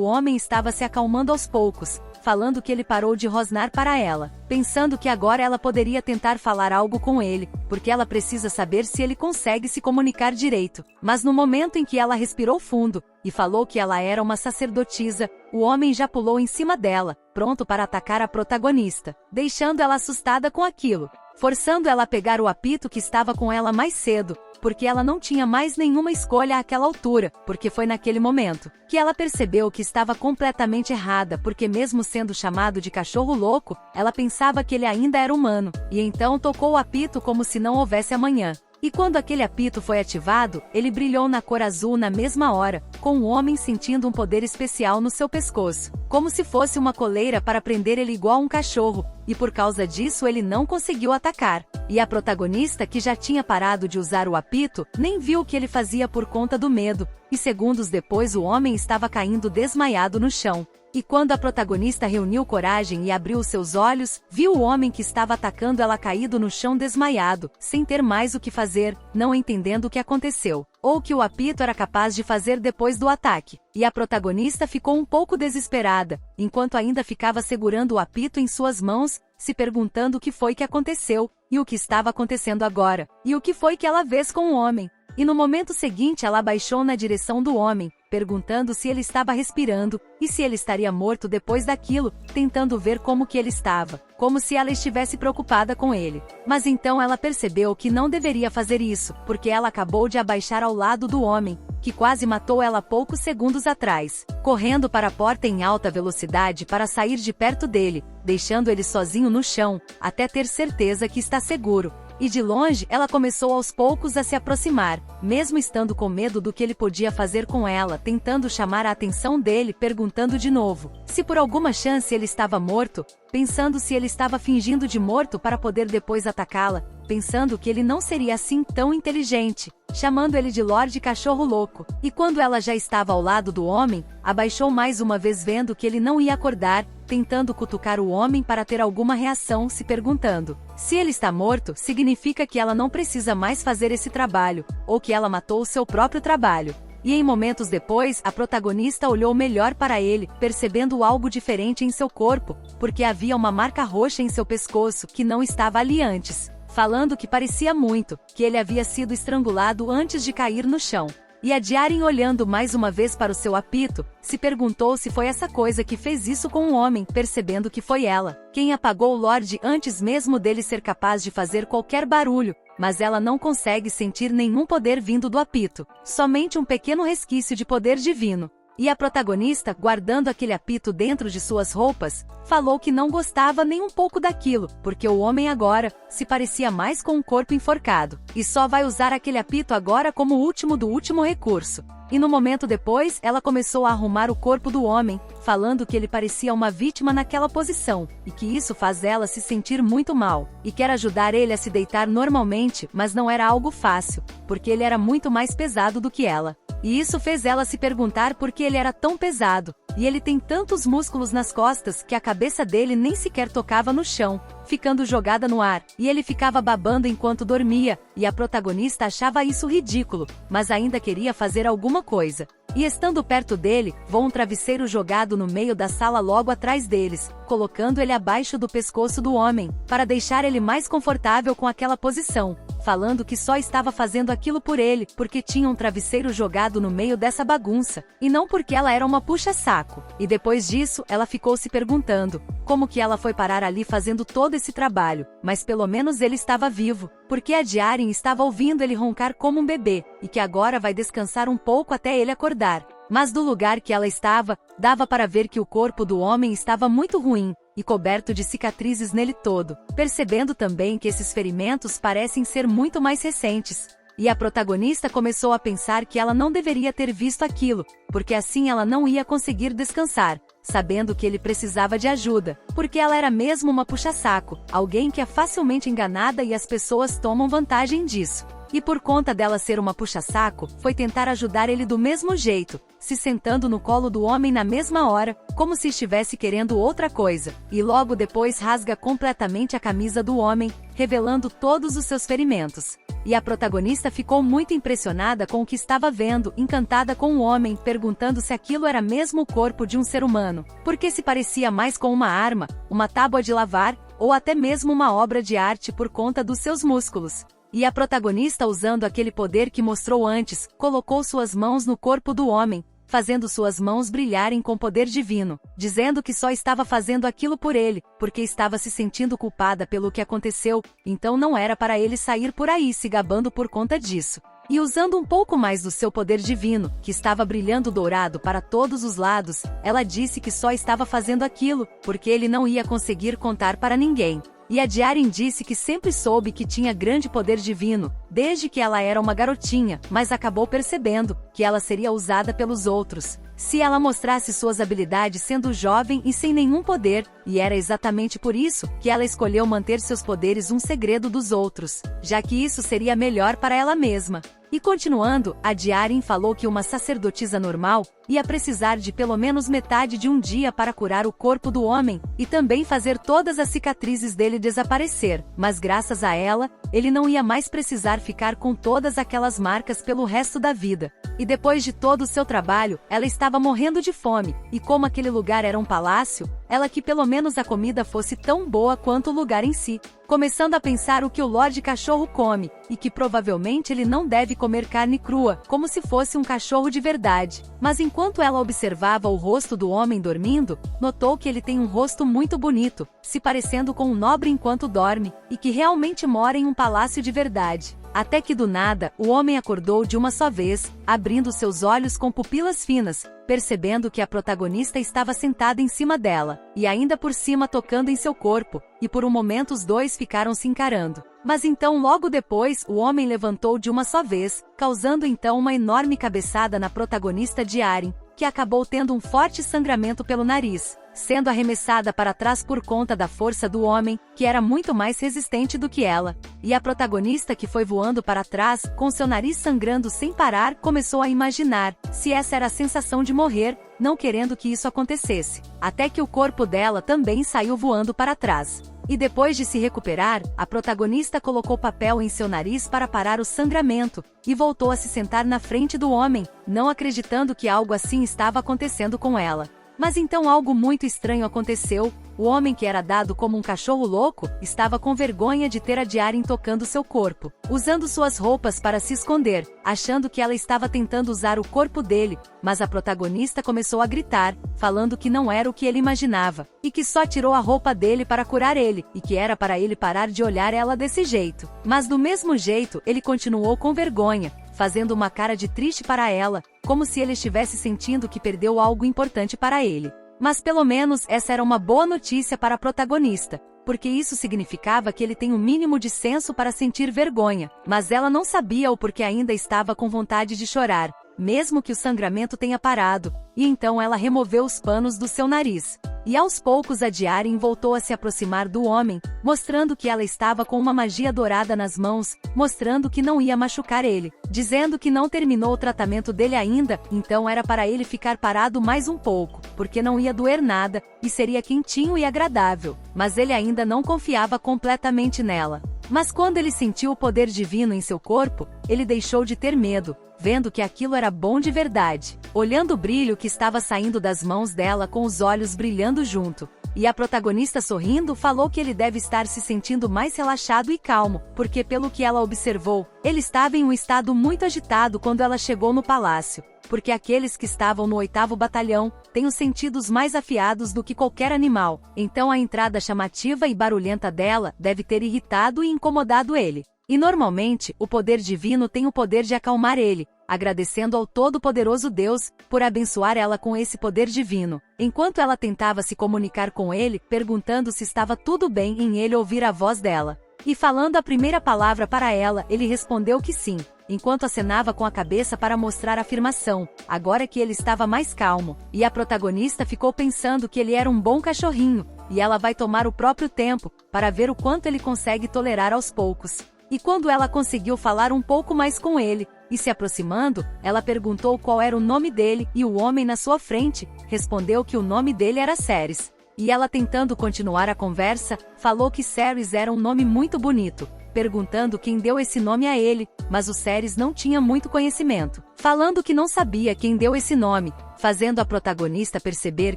homem estava se acalmando aos poucos, falando que ele parou de rosnar para ela, pensando que agora ela poderia tentar falar algo com ele, porque ela precisa saber se ele consegue se comunicar direito. Mas no momento em que ela respirou fundo, e falou que ela era uma sacerdotisa, o homem já pulou em cima dela, pronto para atacar a protagonista, deixando ela assustada com aquilo, forçando ela a pegar o apito que estava com ela mais cedo, porque ela não tinha mais nenhuma escolha àquela altura, porque foi naquele momento que ela percebeu que estava completamente errada, porque mesmo sendo chamado de cachorro louco, ela pensava que ele ainda era humano, e então tocou o apito como se não houvesse amanhã. E quando aquele apito foi ativado, ele brilhou na cor azul na mesma hora, com o homem sentindo um poder especial no seu pescoço, como se fosse uma coleira para prender ele igual um cachorro, e por causa disso ele não conseguiu atacar. E a protagonista, que já tinha parado de usar o apito, nem viu o que ele fazia por conta do medo, e segundos depois o homem estava caindo desmaiado no chão. E quando a protagonista reuniu coragem e abriu seus olhos, viu o homem que estava atacando ela caído no chão desmaiado, sem ter mais o que fazer, não entendendo o que aconteceu, ou o que o apito era capaz de fazer depois do ataque. E a protagonista ficou um pouco desesperada, enquanto ainda ficava segurando o apito em suas mãos, se perguntando o que foi que aconteceu, e o que estava acontecendo agora, e o que foi que ela fez com o homem. E no momento seguinte ela abaixou na direção do homem, perguntando se ele estava respirando, e se ele estaria morto depois daquilo, tentando ver como que ele estava, como se ela estivesse preocupada com ele. Mas então ela percebeu que não deveria fazer isso, porque ela acabou de abaixar ao lado do homem, que quase matou ela poucos segundos atrás, correndo para a porta em alta velocidade para sair de perto dele, deixando ele sozinho no chão, até ter certeza que está seguro. E de longe ela começou aos poucos a se aproximar, mesmo estando com medo do que ele podia fazer com ela, tentando chamar a atenção dele, perguntando de novo se por alguma chance ele estava morto, pensando se ele estava fingindo de morto para poder depois atacá-la, pensando que ele não seria assim tão inteligente, chamando ele de Lorde Cachorro Louco. E quando ela já estava ao lado do homem, abaixou mais uma vez vendo que ele não ia acordar, tentando cutucar o homem para ter alguma reação, se perguntando se ele está morto, significa que ela não precisa mais fazer esse trabalho, ou que ela matou o seu próprio trabalho. E em momentos depois, a protagonista olhou melhor para ele, percebendo algo diferente em seu corpo, porque havia uma marca roxa em seu pescoço que não estava ali antes, falando que parecia muito que ele havia sido estrangulado antes de cair no chão. E a Diaryn, olhando mais uma vez para o seu apito, se perguntou se foi essa coisa que fez isso com o homem, percebendo que foi ela quem apagou o Lorde antes mesmo dele ser capaz de fazer qualquer barulho, mas ela não consegue sentir nenhum poder vindo do apito, somente um pequeno resquício de poder divino. E a protagonista, guardando aquele apito dentro de suas roupas, falou que não gostava nem um pouco daquilo, porque o homem agora se parecia mais com um corpo enforcado, e só vai usar aquele apito agora como o último do último recurso. E no momento depois, ela começou a arrumar o corpo do homem, falando que ele parecia uma vítima naquela posição, e que isso faz ela se sentir muito mal, e quer ajudar ele a se deitar normalmente, mas não era algo fácil, porque ele era muito mais pesado do que ela. E isso fez ela se perguntar por que ele era tão pesado, e ele tem tantos músculos nas costas que a cabeça dele nem sequer tocava no chão, ficando jogada no ar, e ele ficava babando enquanto dormia, e a protagonista achava isso ridículo, mas ainda queria fazer alguma coisa. E estando perto dele, voou um travesseiro jogado no meio da sala logo atrás deles, colocando ele abaixo do pescoço do homem, para deixar ele mais confortável com aquela posição, falando que só estava fazendo aquilo por ele, porque tinha um travesseiro jogado no meio dessa bagunça, e não porque ela era uma puxa-saco. E depois disso, ela ficou se perguntando como que ela foi parar ali fazendo todo esse trabalho, mas pelo menos ele estava vivo, porque a Diaryn estava ouvindo ele roncar como um bebê, e que agora vai descansar um pouco até ele acordar. Mas do lugar que ela estava, dava para ver que o corpo do homem estava muito ruim, e coberto de cicatrizes nele todo, percebendo também que esses ferimentos parecem ser muito mais recentes. E a protagonista começou a pensar que ela não deveria ter visto aquilo, porque assim ela não ia conseguir descansar, sabendo que ele precisava de ajuda, porque ela era mesmo uma puxa-saco, alguém que é facilmente enganada e as pessoas tomam vantagem disso. E por conta dela ser uma puxa-saco, foi tentar ajudar ele do mesmo jeito, se sentando no colo do homem na mesma hora, como se estivesse querendo outra coisa, e logo depois rasga completamente a camisa do homem, revelando todos os seus ferimentos. E a protagonista ficou muito impressionada com o que estava vendo, encantada com o homem, perguntando se aquilo era mesmo o corpo de um ser humano, porque se parecia mais com uma arma, uma tábua de lavar, ou até mesmo uma obra de arte por conta dos seus músculos. E a protagonista, usando aquele poder que mostrou antes, colocou suas mãos no corpo do homem, fazendo suas mãos brilharem com poder divino, dizendo que só estava fazendo aquilo por ele, porque estava se sentindo culpada pelo que aconteceu, então não era para ele sair por aí se gabando por conta disso. E usando um pouco mais do seu poder divino, que estava brilhando dourado para todos os lados, ela disse que só estava fazendo aquilo, porque ele não ia conseguir contar para ninguém. E a Diaryn disse que sempre soube que tinha grande poder divino, desde que ela era uma garotinha, mas acabou percebendo que ela seria usada pelos outros, se ela mostrasse suas habilidades sendo jovem e sem nenhum poder, e era exatamente por isso que ela escolheu manter seus poderes um segredo dos outros, já que isso seria melhor para ela mesma. E continuando, a Diaryn falou que uma sacerdotisa normal ia precisar de pelo menos metade de um dia para curar o corpo do homem, e também fazer todas as cicatrizes dele desaparecer, mas graças a ela, ele não ia mais precisar ficar com todas aquelas marcas pelo resto da vida. E depois de todo o seu trabalho, ela estava morrendo de fome, e como aquele lugar era um palácio, ela que pelo menos a comida fosse tão boa quanto o lugar em si. Começando a pensar o que o Lorde Cachorro come, e que provavelmente ele não deve comer carne crua, como se fosse um cachorro de verdade. Mas enquanto ela observava o rosto do homem dormindo, notou que ele tem um rosto muito bonito, se parecendo com um nobre enquanto dorme, e que realmente mora em um palácio de verdade. Até que do nada, o homem acordou de uma só vez, abrindo seus olhos com pupilas finas, percebendo que a protagonista estava sentada em cima dela, e ainda por cima tocando em seu corpo, e por um momento os dois ficaram se encarando. Mas então logo depois, o homem levantou de uma só vez, causando então uma enorme cabeçada na protagonista Diaryn, que acabou tendo um forte sangramento pelo nariz, sendo arremessada para trás por conta da força do homem, que era muito mais resistente do que ela. E a protagonista, que foi voando para trás, com seu nariz sangrando sem parar, começou a imaginar se essa era a sensação de morrer, não querendo que isso acontecesse, até que o corpo dela também saiu voando para trás. E depois de se recuperar, a protagonista colocou papel em seu nariz para parar o sangramento, e voltou a se sentar na frente do homem, não acreditando que algo assim estava acontecendo com ela. Mas então algo muito estranho aconteceu. O homem, que era dado como um cachorro louco, estava com vergonha de ter a Diaryn tocando seu corpo, usando suas roupas para se esconder, achando que ela estava tentando usar o corpo dele, mas a protagonista começou a gritar, falando que não era o que ele imaginava, e que só tirou a roupa dele para curar ele, e que era para ele parar de olhar ela desse jeito. Mas do mesmo jeito, ele continuou com vergonha, fazendo uma cara de triste para ela, como se ele estivesse sentindo que perdeu algo importante para ele. Mas pelo menos essa era uma boa notícia para a protagonista, porque isso significava que ele tem o mínimo de senso para sentir vergonha, mas ela não sabia o porquê ainda estava com vontade de chorar, mesmo que o sangramento tenha parado, e então ela removeu os panos do seu nariz. E aos poucos a Diaryn voltou a se aproximar do homem, mostrando que ela estava com uma magia dourada nas mãos, mostrando que não ia machucar ele, dizendo que não terminou o tratamento dele ainda, então era para ele ficar parado mais um pouco, porque não ia doer nada, e seria quentinho e agradável, mas ele ainda não confiava completamente nela. Mas quando ele sentiu o poder divino em seu corpo, ele deixou de ter medo, vendo que aquilo era bom de verdade, olhando o brilho que estava saindo das mãos dela com os olhos brilhando junto. E a protagonista sorrindo falou que ele deve estar se sentindo mais relaxado e calmo, porque pelo que ela observou, ele estava em um estado muito agitado quando ela chegou no palácio. Porque aqueles que estavam no 8º batalhão têm os sentidos mais afiados do que qualquer animal, então a entrada chamativa e barulhenta dela deve ter irritado e incomodado ele. E normalmente, o poder divino tem o poder de acalmar ele, agradecendo ao Todo-Poderoso Deus por abençoar ela com esse poder divino. Enquanto ela tentava se comunicar com ele, perguntando se estava tudo bem em ele ouvir a voz dela. E falando a primeira palavra para ela, ele respondeu que sim, enquanto acenava com a cabeça para mostrar afirmação, agora que ele estava mais calmo. E a protagonista ficou pensando que ele era um bom cachorrinho, e ela vai tomar o próprio tempo, para ver o quanto ele consegue tolerar aos poucos. E quando ela conseguiu falar um pouco mais com ele, e se aproximando, ela perguntou qual era o nome dele, e o homem na sua frente respondeu que o nome dele era Ceres. E ela, tentando continuar a conversa, falou que Ceres era um nome muito bonito, perguntando quem deu esse nome a ele, mas o Ceres não tinha muito conhecimento, falando que não sabia quem deu esse nome, fazendo a protagonista perceber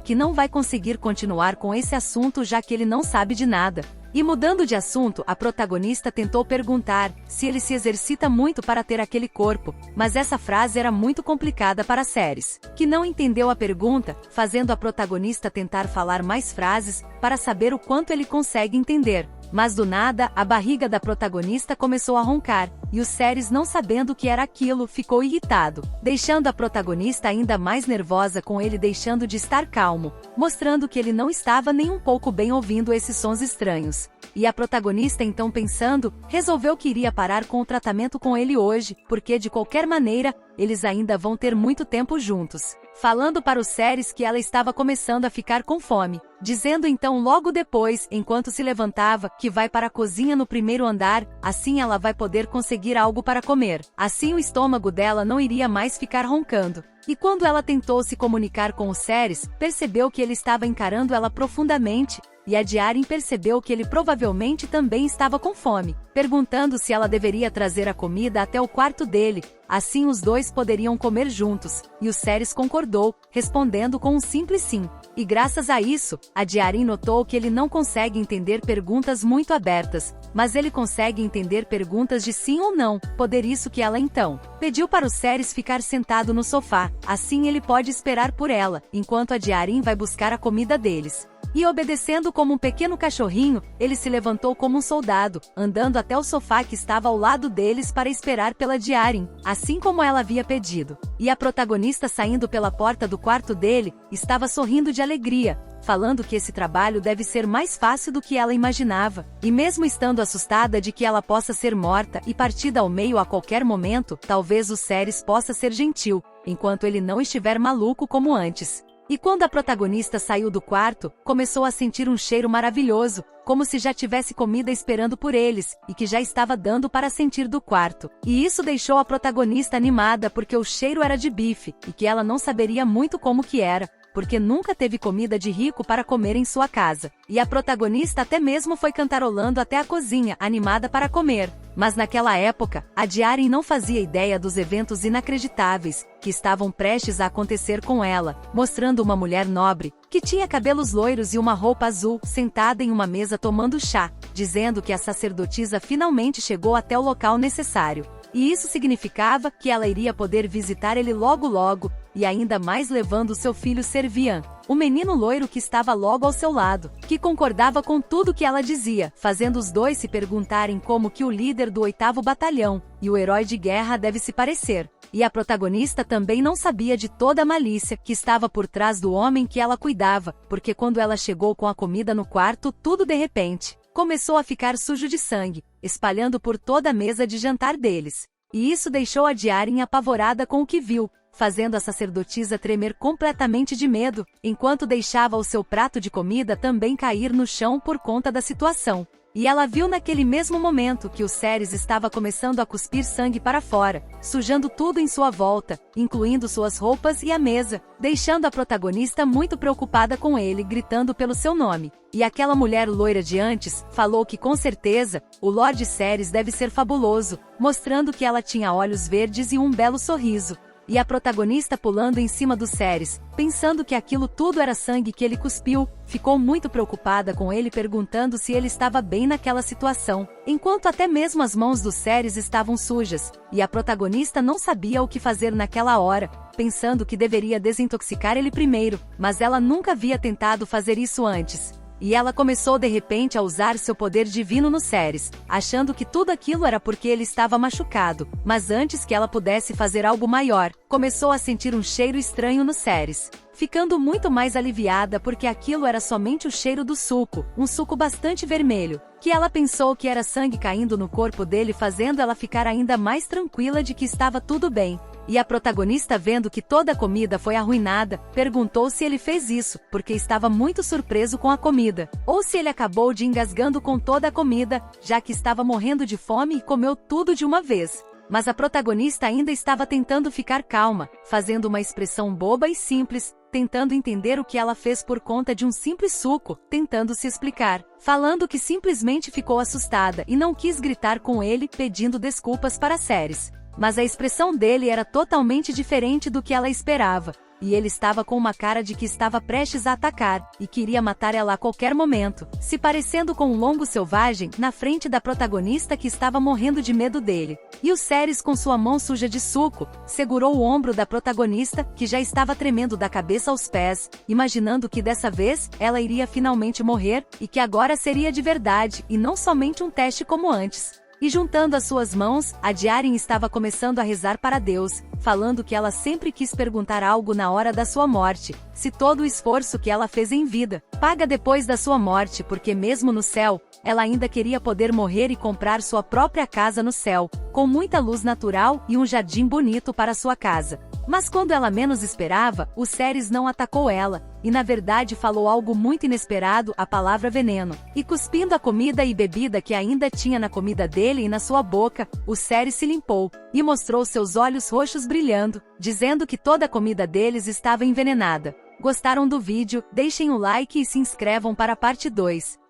que não vai conseguir continuar com esse assunto já que ele não sabe de nada. E mudando de assunto, a protagonista tentou perguntar se ele se exercita muito para ter aquele corpo, mas essa frase era muito complicada para Ceres, que não entendeu a pergunta, fazendo a protagonista tentar falar mais frases para saber o quanto ele consegue entender. Mas do nada, a barriga da protagonista começou a roncar, e o Ceres, não sabendo o que era aquilo, ficou irritado, deixando a protagonista ainda mais nervosa com ele deixando de estar calmo, mostrando que ele não estava nem um pouco bem ouvindo esses sons estranhos. E a protagonista, então pensando, resolveu que iria parar com o tratamento com ele hoje, porque de qualquer maneira, eles ainda vão ter muito tempo juntos. Falando para o Ceres que ela estava começando a ficar com fome, dizendo então logo depois, enquanto se levantava, que vai para a cozinha no primeiro andar, assim ela vai poder conseguir algo para comer. Assim o estômago dela não iria mais ficar roncando. E quando ela tentou se comunicar com o Ceres, percebeu que ele estava encarando ela profundamente, e a Diarin percebeu que ele provavelmente também estava com fome, perguntando se ela deveria trazer a comida até o quarto dele, assim os dois poderiam comer juntos, e o Ceres concordou, respondendo com um simples sim. E graças a isso, a Diarin notou que ele não consegue entender perguntas muito abertas, mas ele consegue entender perguntas de sim ou não, poder isso que ela então pediu para o Ceres ficar sentado no sofá, assim ele pode esperar por ela, enquanto a Diarin vai buscar a comida deles. E obedecendo como um pequeno cachorrinho, ele se levantou como um soldado, andando até o sofá que estava ao lado deles para esperar pela Diarin, assim como ela havia pedido. E a protagonista, saindo pela porta do quarto dele, estava sorrindo de alegria, falando que esse trabalho deve ser mais fácil do que ela imaginava. E mesmo estando assustada de que ela possa ser morta e partida ao meio a qualquer momento, talvez o Ceres possa ser gentil, enquanto ele não estiver maluco como antes. E quando a protagonista saiu do quarto, começou a sentir um cheiro maravilhoso, como se já tivesse comida esperando por eles, e que já estava dando para sentir do quarto. E isso deixou a protagonista animada porque o cheiro era de bife, e que ela não saberia muito como que era, porque nunca teve comida de rico para comer em sua casa. E a protagonista até mesmo foi cantarolando até a cozinha, animada para comer. Mas naquela época, a Diarin não fazia ideia dos eventos inacreditáveis que estavam prestes a acontecer com ela, mostrando uma mulher nobre, que tinha cabelos loiros e uma roupa azul, sentada em uma mesa tomando chá, dizendo que a sacerdotisa finalmente chegou até o local necessário. E isso significava que ela iria poder visitar ele logo logo, e ainda mais levando seu filho Servian, o menino loiro que estava logo ao seu lado, que concordava com tudo que ela dizia, fazendo os dois se perguntarem como que o líder do 8º batalhão e o herói de guerra deve se parecer. E a protagonista também não sabia de toda a malícia que estava por trás do homem que ela cuidava, porque quando ela chegou com a comida no quarto, tudo de repente começou a ficar sujo de sangue, espalhando por toda a mesa de jantar deles. E isso deixou a Diarin apavorada com o que viu, fazendo a sacerdotisa tremer completamente de medo, enquanto deixava o seu prato de comida também cair no chão por conta da situação. E ela viu naquele mesmo momento que o Ceres estava começando a cuspir sangue para fora, sujando tudo em sua volta, incluindo suas roupas e a mesa, deixando a protagonista muito preocupada com ele, gritando pelo seu nome. E aquela mulher loira de antes falou que com certeza o Lord Ceres deve ser fabuloso, mostrando que ela tinha olhos verdes e um belo sorriso. e a protagonista pulando em cima do Ceres, pensando que aquilo tudo era sangue que ele cuspiu, ficou muito preocupada com ele perguntando se ele estava bem naquela situação, enquanto até mesmo as mãos do Ceres estavam sujas, e a protagonista não sabia o que fazer naquela hora, pensando que deveria desintoxicar ele primeiro, mas ela nunca havia tentado fazer isso antes. E ela começou de repente a usar seu poder divino no Ceres, achando que tudo aquilo era porque ele estava machucado, mas antes que ela pudesse fazer algo maior, começou a sentir um cheiro estranho no Ceres, ficando muito mais aliviada porque aquilo era somente o cheiro do suco, um suco bastante vermelho, que ela pensou que era sangue caindo no corpo dele, fazendo ela ficar ainda mais tranquila de que estava tudo bem. E a protagonista, vendo que toda a comida foi arruinada, perguntou se ele fez isso, porque estava muito surpreso com a comida, ou se ele acabou de engasgando com toda a comida, já que estava morrendo de fome e comeu tudo de uma vez. Mas a protagonista ainda estava tentando ficar calma, fazendo uma expressão boba e simples, tentando entender o que ela fez por conta de um simples suco, tentando se explicar, falando que simplesmente ficou assustada e não quis gritar com ele, pedindo desculpas para Ceres. Mas a expressão dele era totalmente diferente do que ela esperava, e ele estava com uma cara de que estava prestes a atacar, e queria matar ela a qualquer momento, se parecendo com um longo selvagem, na frente da protagonista que estava morrendo de medo dele. E o Ceres, com sua mão suja de suco, segurou o ombro da protagonista, que já estava tremendo da cabeça aos pés, imaginando que dessa vez, ela iria finalmente morrer, e que agora seria de verdade, e não somente um teste como antes. E juntando as suas mãos, a Diaren estava começando a rezar para Deus, falando que ela sempre quis perguntar algo na hora da sua morte, se todo o esforço que ela fez em vida, paga depois da sua morte, porque mesmo no céu, ela ainda queria poder morrer e comprar sua própria casa no céu, com muita luz natural e um jardim bonito para sua casa. Mas quando ela menos esperava, o Ceres não atacou ela, e na verdade falou algo muito inesperado, a palavra veneno. E cuspindo a comida e bebida que ainda tinha na comida dele e na sua boca, o Ceres se limpou, e mostrou seus olhos roxos brilhando, dizendo que toda a comida deles estava envenenada. Gostaram do vídeo? Deixem o like e se inscrevam para a parte 2.